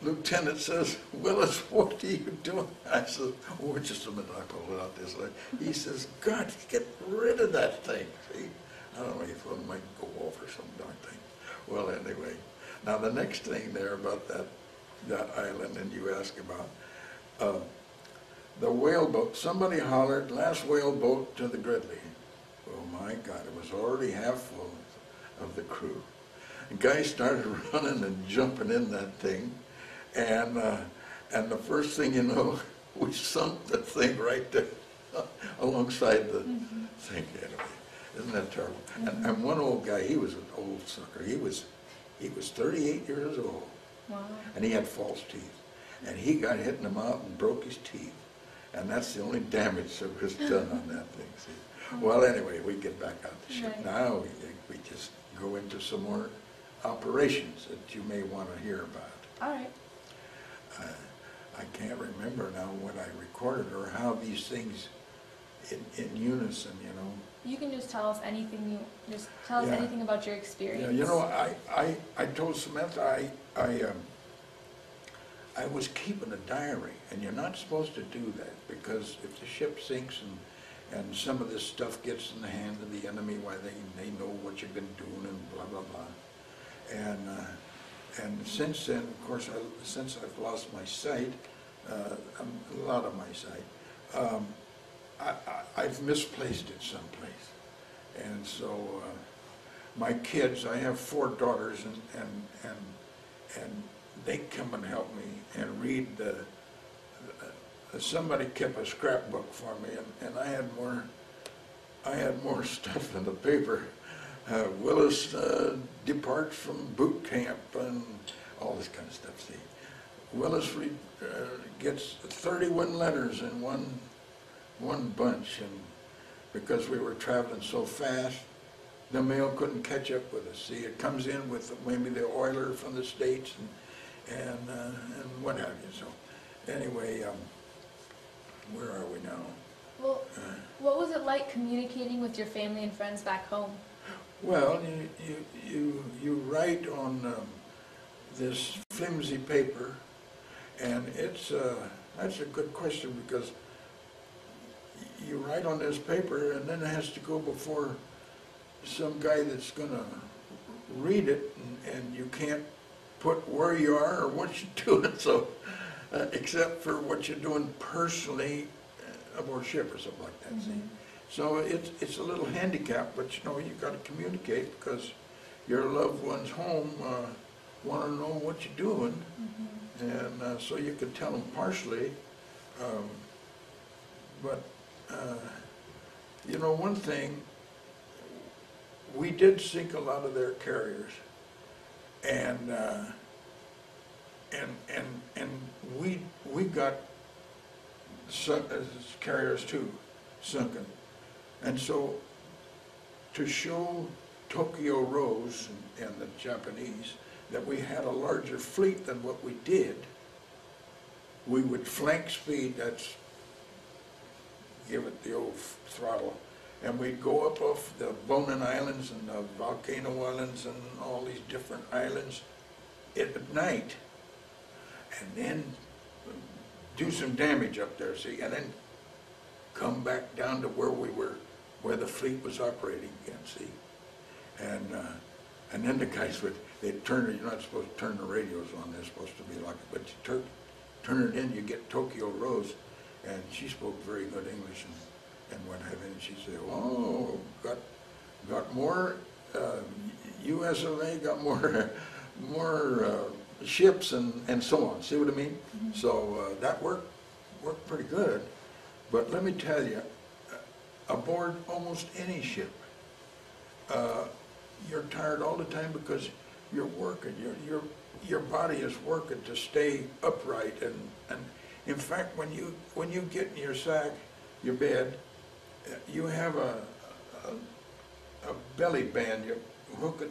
lieutenant says, Willis, what are you doing? I said, oh, just a minute, I pulled it out this way. He says, God, get rid of that thing. See, I don't know, he thought it might go off or some darn thing. Well, anyway, now the next thing there about that island, and you ask about, the whaleboat, somebody hollered, last whaleboat to the Gridley. Oh my God, it was already half full of the crew. The guy started running and jumping in that thing, and the first thing you know, we sunk the thing right there alongside the thing. Anyway, isn't that terrible? And one old guy, he was an old sucker. He was 38 years old, Wow. and he had false teeth, and he got hit in the mouth and broke his teeth, and that's the only damage that was done on that thing. See? Well, anyway, we get back on the ship. Right. Now we just go into some more operations that you may want to hear about. All right. I can't remember now what I recorded or how these things in unison, you know. You can just tell us anything just tell us Yeah. anything about your experience. Yeah, you know, I told Samantha I was keeping a diary, and you're not supposed to do that, because if the ship sinks and some of this stuff gets in the hands of the enemy, why they know what you've been doing and blah blah blah. And since then, of course, since I've lost my sight, a lot of my sight, I've misplaced it someplace, and so my kids, I have 4 daughters, and they come and help me and read somebody kept a scrapbook for me, and I had more stuff in the paper. Willis departs from boot camp and all this kind of stuff. See, Willis gets 31 letters in one bunch, and because we were traveling so fast, the mail couldn't catch up with us. See, it comes in with maybe the oiler from the States and what have you. So anyway, where are we now? Well, what was it like communicating with your family and friends back home? Well, you write on this flimsy paper, and that's a good question, because you write on this paper, and then it has to go before some guy that's going to read it, and you can't put where you are or what you're doing, so except for what you're doing personally aboard ship or something like that. See, so it's a little handicap, but you know, you got to communicate, because your loved ones home want to know what you're doing, and so you can tell them partially, but you know, one thing, we did sink a lot of their carriers, and we got carriers too sunken, and so to show Tokyo Rose and the Japanese that we had a larger fleet than what we did, we would flank speed, that's give it the old throttle, and we'd go up off the Bonin Islands and the Volcano Islands and all these different islands at night, and then do some damage up there, see, and then come back down to where we were, where the fleet was operating again, see, and then the guys they'd turn it. You're not supposed to turn the radios on; they're supposed to be like, but you turn it in, you get Tokyo Rose, and she spoke very good English and what have you, and she said, "Oh, got more U.S. of A. got more ships and so on." See what I mean? So that worked pretty good. But let me tell you, aboard almost any ship, you're tired all the time, because you're working. Your body is working to stay upright, and in fact, when you get in your sack, your bed, you have a belly band. You hook it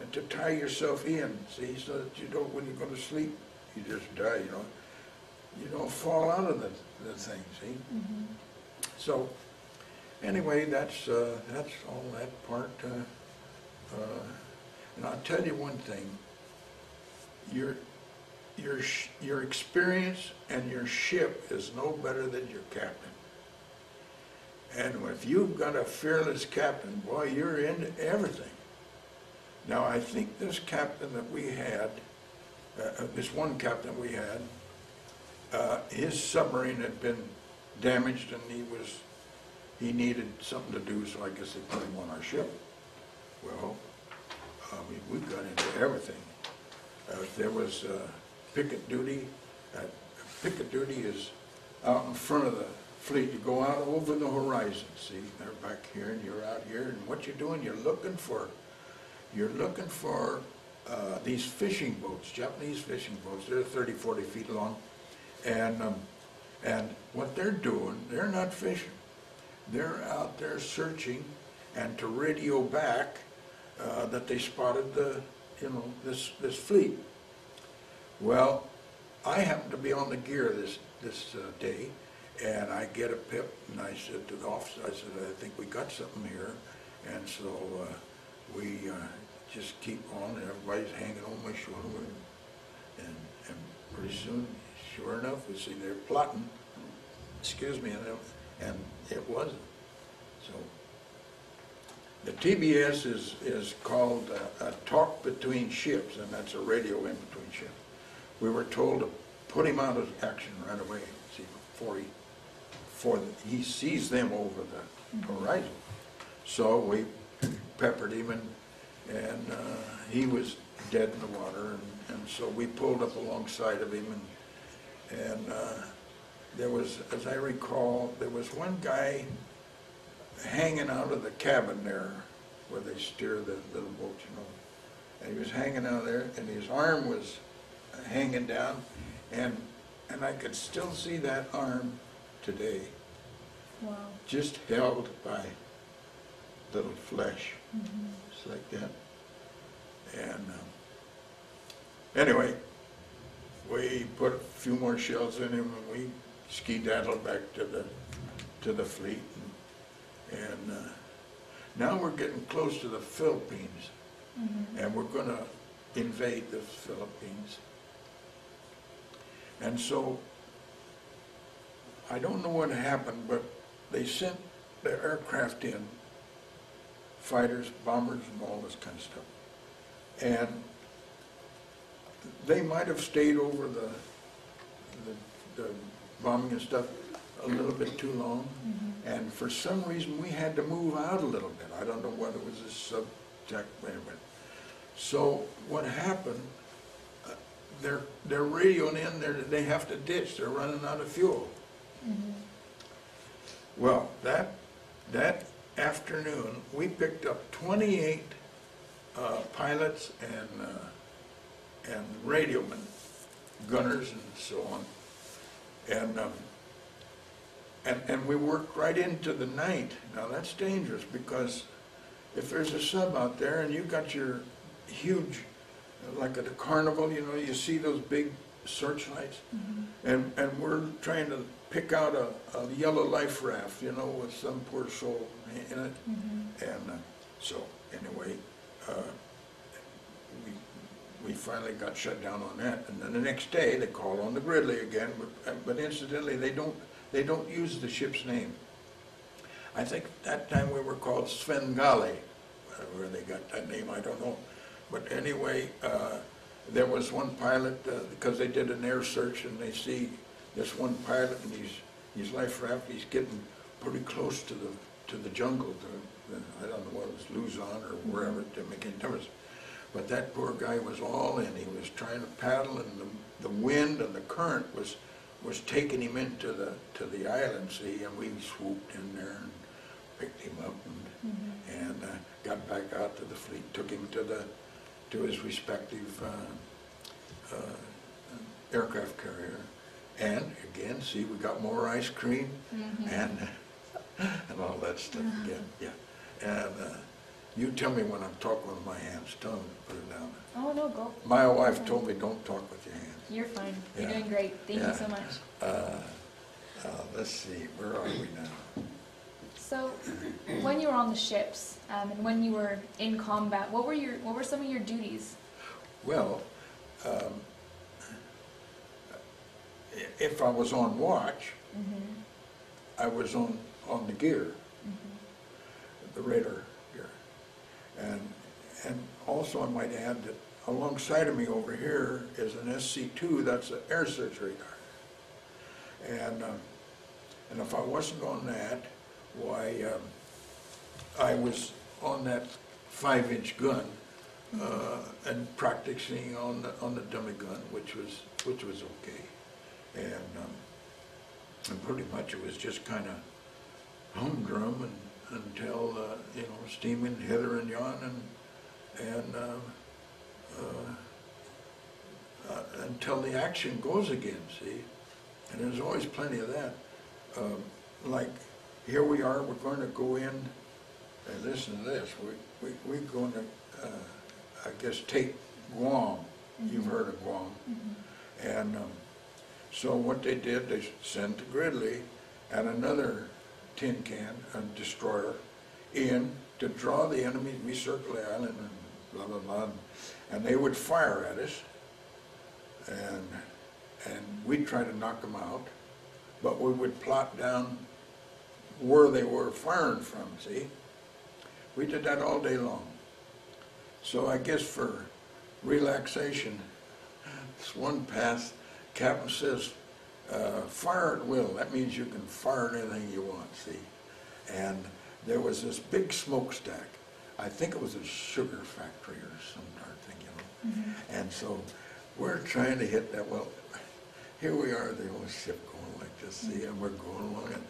and to tie yourself in, see, so that you don't, when you go to sleep, you just die. You don't fall out of the thing, see. So anyway, that's all that part. And I'll tell you one thing: your experience and your ship is no better than your captain. And if you've got a fearless captain, boy, you're into everything. Now, I think this captain that we had, this one captain we had, his submarine had been damaged and he needed something to do, so I guess they put him on our ship. Well, we got into everything. There was picket duty. Picket duty is out in front of the fleet. You go out over the horizon. See, they're back here, and you're out here, and what you're doing, you're looking for these fishing boats, Japanese fishing boats. They're 30, 40 feet long, and what they're doing, they're not fishing. They're out there searching, and to radio back that they spotted this fleet. Well, I happened to be on the gear this day, and I get a pip, and I said to the officer, I said, I think we got something here, and so we just keep on, and everybody's hanging on my shoulder, and pretty soon, sure enough, we see they're plotting, excuse me, and it wasn't. So the TBS is called a talk between ships, and that's a radio in between ships. We were told to put him out of action right away, see, before he sees them over the horizon. So we peppered him, and he was dead in the water, and so we pulled up alongside of him, and there was, as I recall, there was one guy hanging out of the cabin there where they steer the little boat, and he was hanging out there, and his arm was hanging down, and I could still see that arm today. Wow. Just held by little flesh. Just like that. And anyway, we put a few more shells in him, and we ski-daddled back to the fleet, and now we're getting close to the Philippines, and we're going to invade the Philippines. And so I don't know what happened, but they sent the aircraft in, fighters, bombers, and all this kind of stuff, and they might have stayed over the bombing and stuff a little bit too long, and for some reason we had to move out a little bit. I don't know whether it was a subject, but so what happened? They're radioing in. They have to ditch. They're running out of fuel. Well, that afternoon we picked up 28 pilots and radiomen, gunners, and so on. And we worked right into the night. Now that's dangerous, because if there's a sub out there and you've got your huge, like at a carnival, you see those big searchlights, and we're trying to pick out a yellow life raft, with some poor soul in it. And so anyway, we finally got shut down on that, and then the next day they called on the Gridley again, but incidentally they don't use the ship's name. I think that time we were called Svengali. Where they got that name, I don't know. But anyway, there was one pilot, because they did an air search, and they see this one pilot and his life raft, he's getting pretty close to the jungle, I don't know what it was, Luzon or wherever, it didn't make any difference. But that poor guy was all in. He was trying to paddle, and the wind and the current was taking him into the island, see, and we swooped in there and picked him up and got back out to the fleet, took him to his respective aircraft carrier, and again, see, we got more ice cream and all that stuff again, and you tell me when I'm talking with my hands. Tell me to put it down. Oh, no, go. My wife told me don't talk with your hands. You're fine. You're doing great. Thank you so much. Let's see, where are we now? So, when you were on the ships and when you were in combat, what were some of your duties? Well, if I was on watch, I was on the gear, the radar gear. And also I might add that alongside of me over here is an SC2, that's an air search radar. And if I wasn't on that, why, I was on that 5-inch gun and practicing on the dummy gun, which was okay. And pretty much it was just kind of humdrum until you know, steaming hither and yon, and until the action goes again. See, and there's always plenty of that. Like here we are, we're going to go in. And listen to this. We're going to, I guess, take Guam. You've heard of Guam. And so what they did, they sent the Gridley and another tin can, a destroyer, in to draw the enemy. We circle the island and blah, blah, blah. And they would fire at us. And we'd try to knock them out. But we would plot down where they were firing from, see? We did that all day long. So I guess for relaxation, this one pass, captain says, fire at will. That means you can fire at anything you want, see? And there was this big smokestack. I think it was a sugar factory or some darn thing, you know? And so we're trying to hit that. Well, here we are, the old ship going like this, see? And we're going along. And,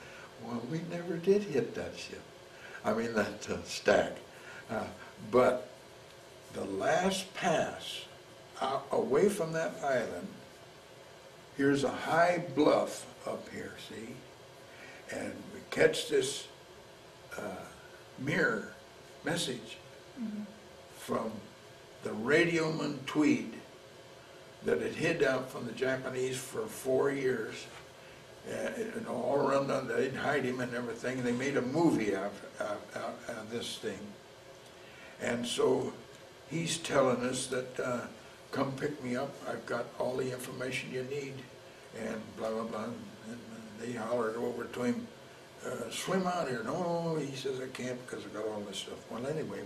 well, we never did hit that ship. I mean, that stack. But the last pass away from that island, here's a high bluff up here, see? And we catch this mirror message from the radioman Tweed that had hid out from the Japanese for 4 years. And all around, they'd hide him and everything. And they made a movie out of this thing. And so he's telling us that, come pick me up. I've got all the information you need. And blah, blah, blah. And they hollered over to him, swim out here. No, he says, I can't because I've got all this stuff. Well, anyway,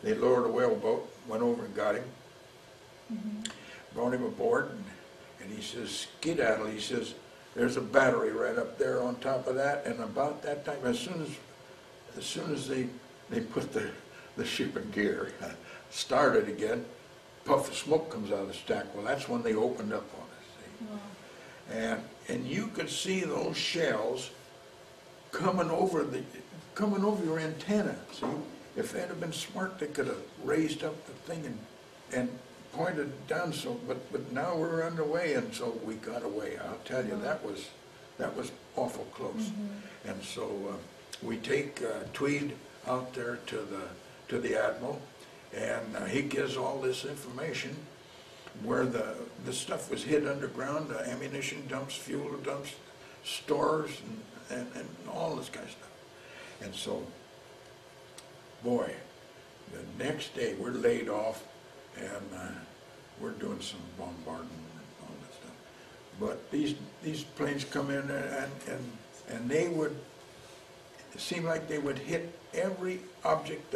they lowered a whaleboat, went over and got him, brought him aboard, and he says, skedaddle. He says, there's a battery right up there on top of that, and about that time, as soon as they put the ship in gear, started again, puff of smoke comes out of the stack. Well, that's when they opened up on us. See? Wow. And you could see those shells coming over your antenna. See, if they'd have been smart, they could have raised up the thing and pointed down. So, but now we're underway, and so we got away. I'll tell you, that was awful close. And so we take Tweed out there to the admiral, and he gives all this information where the stuff was hid underground, ammunition dumps, fuel dumps, stores, and all this kind of stuff. And so, boy, the next day we're laid off, and we're doing some bombarding and all that stuff. But these planes come in, and they would, it seemed like they would hit every object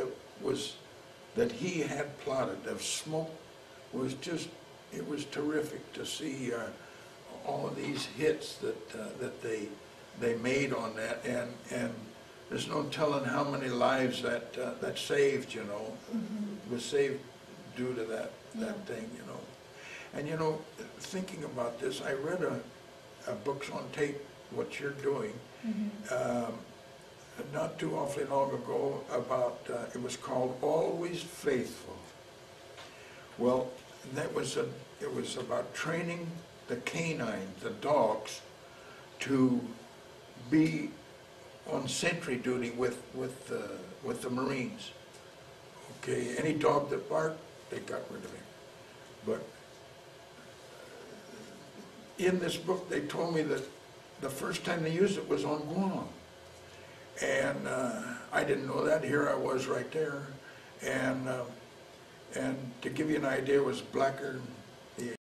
that he had plotted. The smoke was just, it was terrific to see all of these hits that they made on that, and there's no telling how many lives that saved, you know, was saved due to that thing, you know. And you know, thinking about this, I read a books on tape, what you're doing, not too awfully long ago, about, it was called Always Faithful. Well, it was about training the canines, the dogs, to be on sentry duty with the Marines. Okay, any dog that barked, they got rid of him. But in this book, they told me that the first time they used it was on Guam. And I didn't know that. Here I was right there. And to give you an idea, it was blacker